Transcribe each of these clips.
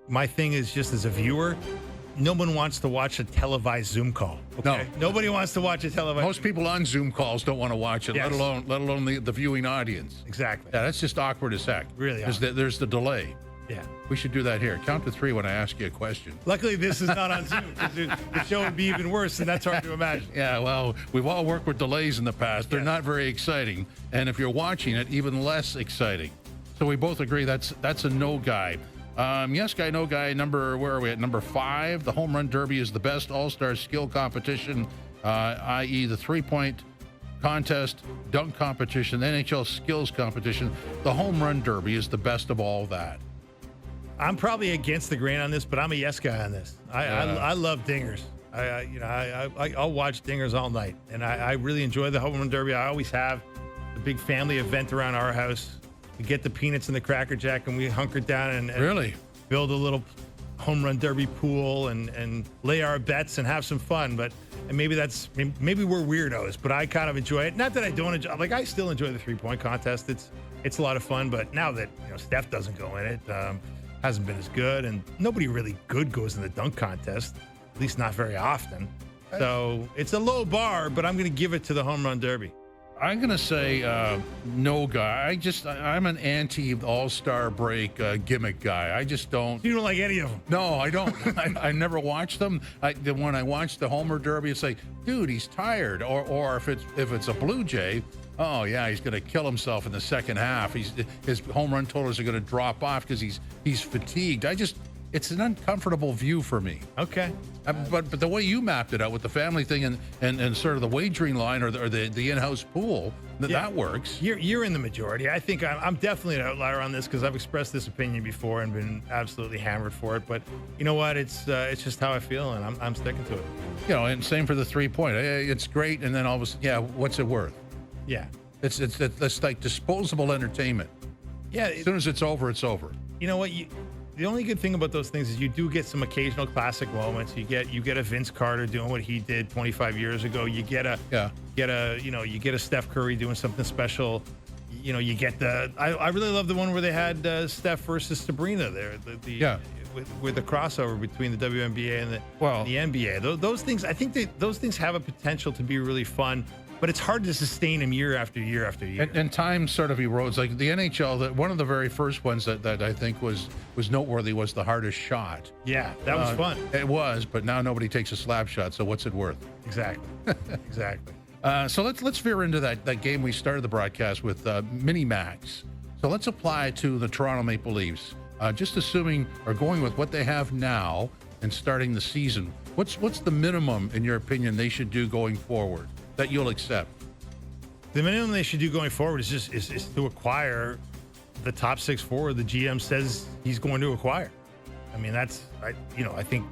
my thing is just as a viewer, no one wants to watch a televised Zoom call. Okay? No. Nobody wants to watch a televised. Most people on Zoom calls don't want to watch it, Yes. let alone the viewing audience. Exactly. Yeah, that's just awkward as heck. Really There's the delay. Yeah. We should do that here. Count to 3 when I ask you a question. Luckily, this is not on Zoom. 'Cause the show would be even worse, and that's hard to imagine. Yeah, well, we've all worked with delays in the past. They're Yes. not very exciting. And if you're watching it, even less exciting. So we both agree that's a no guy. Yes guy, no guy. Where are we at? Number 5. The home run derby is the best all-star skill competition, i.e. the 3-point contest, dunk competition, the NHL skills competition. The home run derby is the best of all that. I'm probably against the grain on this, but I'm a yes guy on this. I love dingers. I'll watch dingers all night, and I really enjoy the home run derby. I always have a big family event around our house. We get the peanuts and the Cracker Jack, and we hunker down and Really? build a little home run derby pool and lay our bets and have some fun. And maybe we're weirdos, but I kind of enjoy it. Not that I don't enjoy. Like I still enjoy the 3-point contest. It's a lot of fun. But now that Steph doesn't go in it, hasn't been as good, and nobody really good goes in the dunk contest. At least not very often. So it's a low bar, but I'm going to give it to the home run derby. I'm going to say no guy. I'm an anti-all-star break gimmick guy. I just don't. You don't like any of them? No, I don't. I never watched them. When I watched the Homer Derby, it's like, dude, he's tired. Or if it's a Blue Jay, oh yeah, he's going to kill himself in the second half. His home run totals are going to drop off because he's fatigued. It's an uncomfortable view for me. Okay. But the way you mapped it out with the family thing and sort of the wagering line or the in-house pool, that works. You're in the majority. I think I'm definitely an outlier on this because I've expressed this opinion before and been absolutely hammered for it. But you know what? It's just how I feel, and I'm sticking to it. And same for the 3-point. It's great, and then all of a sudden, what's it worth? Yeah. It's like disposable entertainment. Yeah. As soon as it's over, it's over. You know what? The only good thing about those things is you do get some occasional classic moments. You get a Vince Carter doing what he did 25 years ago. You get a Steph Curry doing something special. You get I really love the one where they had Steph versus Sabrina there. With the crossover between the WNBA and the NBA. Those things, I think those things have a potential to be really fun. But it's hard to sustain them year after year after year. And time sort of erodes. Like the NHL, one of the very first ones that I think was noteworthy was the hardest shot. Yeah, that was fun. It was, but now nobody takes a slap shot, so what's it worth? Exactly. Exactly. So let's veer into that game we started the broadcast with, Mini Max. So let's apply to the Toronto Maple Leafs. Just assuming or going with what they have now and starting the season, what's the minimum, in your opinion, they should do going forward that you'll accept? The minimum they should do going forward is to acquire the top 6 forward the GM says he's going to acquire. I mean, I think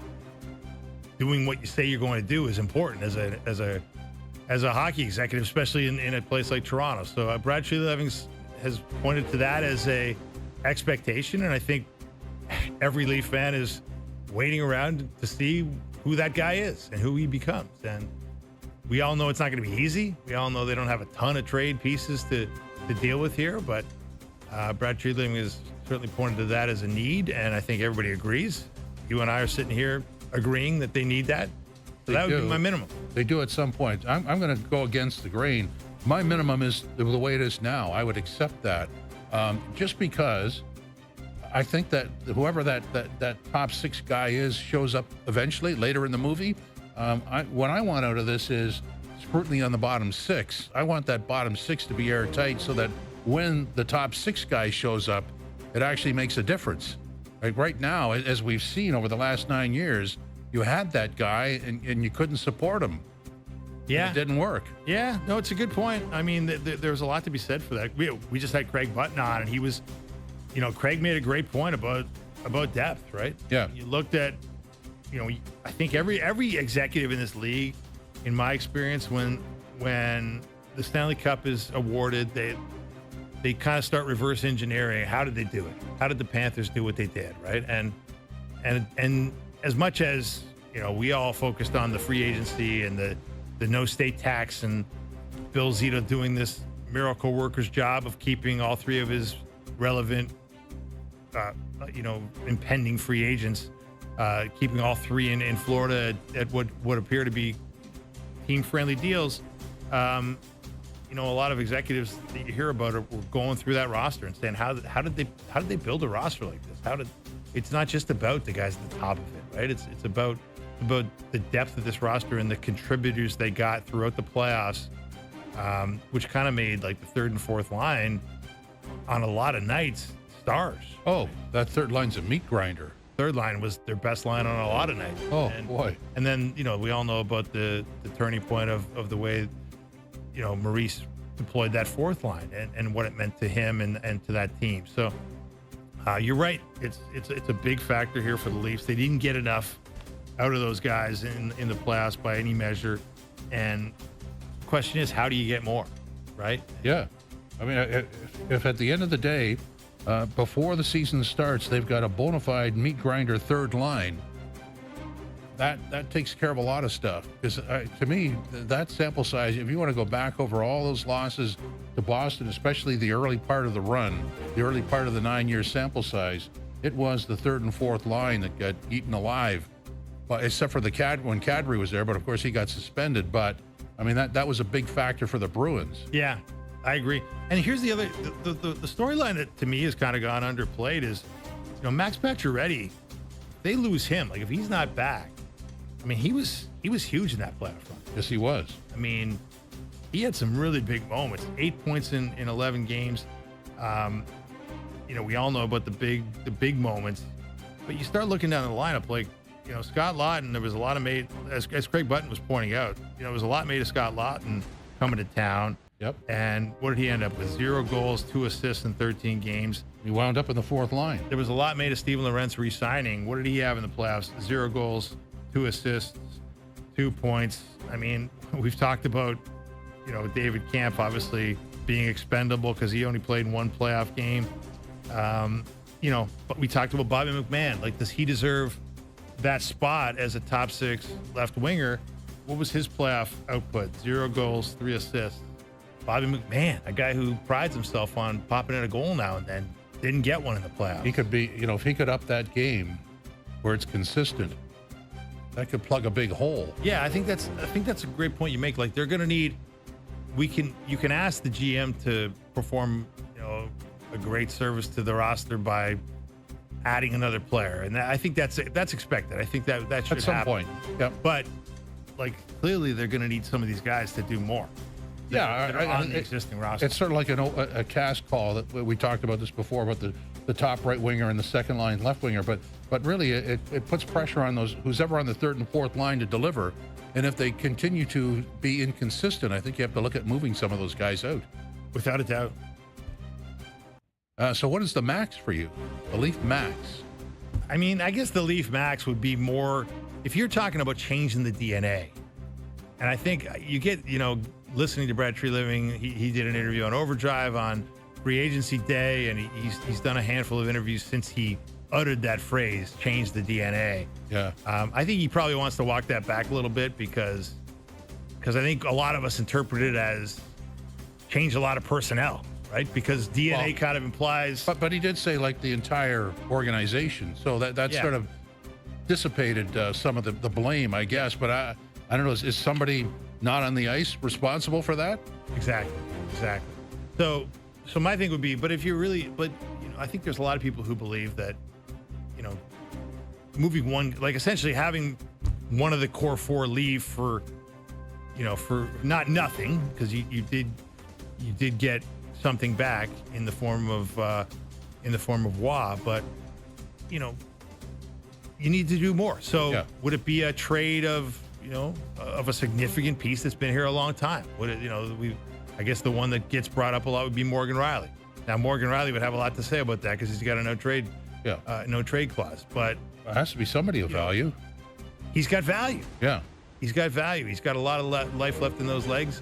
doing what you say you're going to do is important as a hockey executive, especially in a place like Toronto. So Brad Treliving has pointed to that as a expectation, and I think every Leaf fan is waiting around to see who that guy is and who he becomes. And we all know it's not going to be easy. We all know they don't have a ton of trade pieces to deal with here, but Brad Treliving has certainly pointed to that as a need, and I think everybody agrees. You and I are sitting here agreeing that they need that. So that would be my minimum. They do at some point. I'm going to go against the grain. My minimum is the way it is now. I would accept that, just because I think that whoever that top 6 guy is shows up eventually later in the movie. What I want out of this is scrutiny on the bottom 6. I want that bottom 6 to be airtight so that when the top 6 guy shows up, it actually makes a difference. Like right now, as we've seen over the last 9 years, you had that guy and you couldn't support him. Yeah. It didn't work. Yeah, no, it's a good point. I mean, there's a lot to be said for that. We just had Craig Button on, and he was, Craig made a great point about depth, right? Yeah. You looked at, I think every executive in this league, in my experience, when the Stanley Cup is awarded, they kind of start reverse engineering. How did they do it? How did the Panthers do what they did, right? And as much as we all focused on the free agency and the no state tax and Bill Zito doing this miracle worker's job of keeping all 3 of his relevant impending free agents, keeping all three in Florida at what appear to be team-friendly deals. A lot of executives that you hear about were going through that roster and saying, how did they build a roster like this? It's not just about the guys at the top of it, right? It's about the depth of this roster and the contributors they got throughout the playoffs, which kind of made like the third and fourth line on a lot of nights stars. Oh, that third line's a meat grinder. Third line was their best line on a lot of nights. Oh, boy. And then, we all know about the turning point of the way, Maurice deployed that fourth line and what it meant to him and to that team. So you're right. It's a big factor here for the Leafs. They didn't get enough out of those guys in the playoffs by any measure. And the question is, how do you get more, right? Yeah. I mean, if at the end of the day, before the season starts, they've got a bona fide meat grinder third line, that takes care of a lot of stuff. Because to me, that sample size, if you want to go back over all those losses to Boston, especially the early part of the run, the early part of the 9-year sample size, it was the third and fourth line that got eaten alive. Well, except for when Kadri was there, but of course he got suspended. But I mean, that was a big factor for the Bruins. Yeah, I agree. And here's the other the storyline that to me has kind of gone underplayed is, Max Pacioretty. They lose him. Like if he's not back, I mean, he was huge in that playoff run. Yes, he was. I mean, he had some really big moments. 8 points in 11 games. We all know about the big moments, but you start looking down the lineup, like, Scott Laughton, there was a lot of made, as Craig Button was pointing out, there was a lot made of Scott Laughton coming to town. Yep. And what did he end up with? 0 goals, 2 assists in 13 games. He wound up in the fourth line. There was a lot made of Steven Lorentz re-signing. What did he have in the playoffs? 0 goals, 2 assists, 2 points. I mean, we've talked about, David Kampf obviously being expendable because he only played in one playoff game. But we talked about Bobby McMahon. Like, does he deserve that spot as a top 6 left winger? What was his playoff output? 0 goals, 3 assists. Bobby McMahon, a guy who prides himself on popping in a goal now and then, didn't get one in the playoffs. He could be, if he could up that game where it's consistent, that could plug a big hole. Yeah, I think that's a great point you make. Like, they're going to need. You can ask the GM to perform, a great service to the roster by adding another player, and I think that's expected. I think that should at some happen. point. Yep. But like, clearly they're going to need some of these guys to do more. that are on the existing roster. It's sort of like a cast call that we talked about this before about the top right winger and the second line left winger, but really it puts pressure on who's ever on the third and fourth line to deliver. And if they continue to be inconsistent, I think you have to look at moving some of those guys out. Without a doubt. So what is the max for you? The Leaf max? I mean, I guess the Leaf max would be more, if you're talking about changing the DNA. And I think you get, listening to Brad Treliving, he did an interview on Overdrive on free agency day, and he's done a handful of interviews since he uttered that phrase, change the DNA. Yeah. I think he probably wants to walk that back a little bit because I think a lot of us interpret it as change a lot of personnel, right? Because DNA kind of implies. But he did say like the entire organization, so that sort of dissipated some of the blame, I guess. But I don't know. Is somebody not on the ice responsible for that? Exactly. So my thing would be, but if you're really, I think there's a lot of people who believe that, moving one, like essentially having one of the core four leave for not nothing, because you did get something back in the form of Waugh, but you need to do more. So would it be a trade of a significant piece that's been here a long time? Would it, I guess the one that gets brought up a lot would be Morgan Riley. Now Morgan Riley would have a lot to say about that because he's got a no trade clause, but it has to be somebody of value. He's got value. Yeah. He's got value. He's got a lot of life left in those legs.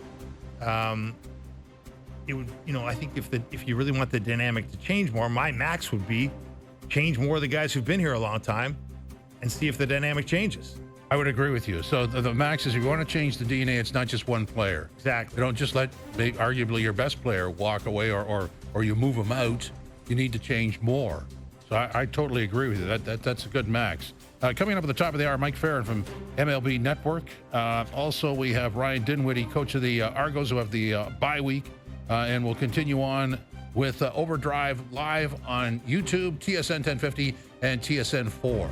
It would, I think if you really want the dynamic to change more, my max would be change more of the guys who've been here a long time and see if the dynamic changes. I would agree with you. So the max is, if you want to change the DNA, it's not just one player. Exactly. You don't just let arguably your best player walk away or you move them out. You need to change more. So I totally agree with you. That's a good max. Coming up at the top of the hour, Mike Farron from MLB Network. Also, we have Ryan Dinwiddie, coach of the Argos, who have the bye week. And we'll continue on with Overdrive live on YouTube, TSN 1050 and TSN 4.